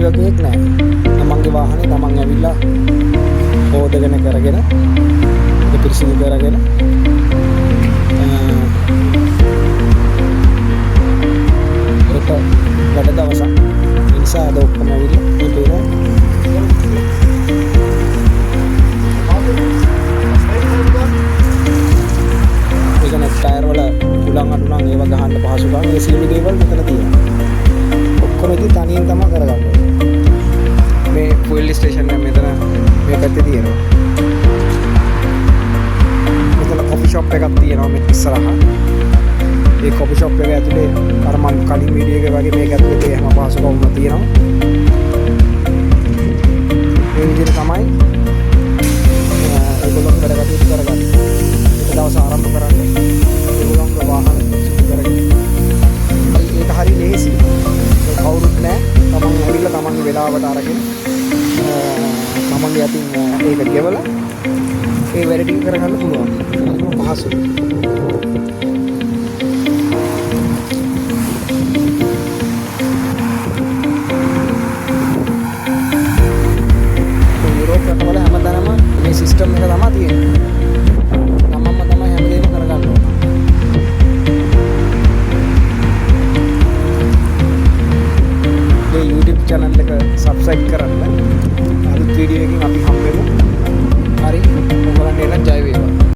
සේවකයෙක් නැහැ. තමන්ගේ වාහනේ තමන් ඇවිල්ලා හොදගෙන කරගෙන ඒක පිරිසිදු කරගෙන ඒක වැඩ දවසක්. ඒ නිසා අද ඔක්කොම ඇවිල්ලා මේ පේන ටයර් වල උලන් අඩුලන් ඒවා ගහන්න පහසුකම් ඒ සියලු දේවල් මෙතන තියෙනවා. ඔක්කොම ඉතින් තනියෙන් තමයි කරගන්න ඕනේ. මේ ෆුවල් ස්ටේෂන් එක මෙතන මේ පැත්තේ තියෙනවා. මෙතන කොෆි ෂොප් එකක් තියෙනවා මේ ඉස්සරහා. ඒ කොෆි ෂොප් එක ඇතුලේ අර මම කලින් වීඩියෝ එකේ වගේ මේක ඇතුලේ ඒ හැම පහසුකම්ම තියෙනවා. මේ විදිහට තමයි ඒගොල්ලෝ වැඩ කටයුතු කරගන්නේ. ඒක දවස් ආරම්භ කරන්නේ ඒගොල්ලන්ගේ වාහන සිදු කරගෙන. ඒක හරිය ලේසි. ඒ කවුරුත් නැහැ. තමන් ඇවිල්ලා තමන්ගේ වෙලාවට අරගෙන තමන්ගේ අතින් ඒක ගෙවලා ඒ වැඩ ටික කරගන්න පුළුවන්. ඒක පහසුයි. යුරෝප් රටවල හැමදාම මේ සිස්ටම් එක තමයි තියෙන්නේ. තමන්ම තමයි හැමදේම කරගන්න ඕන. මේ YouTube channel එක subscribe කරන්න.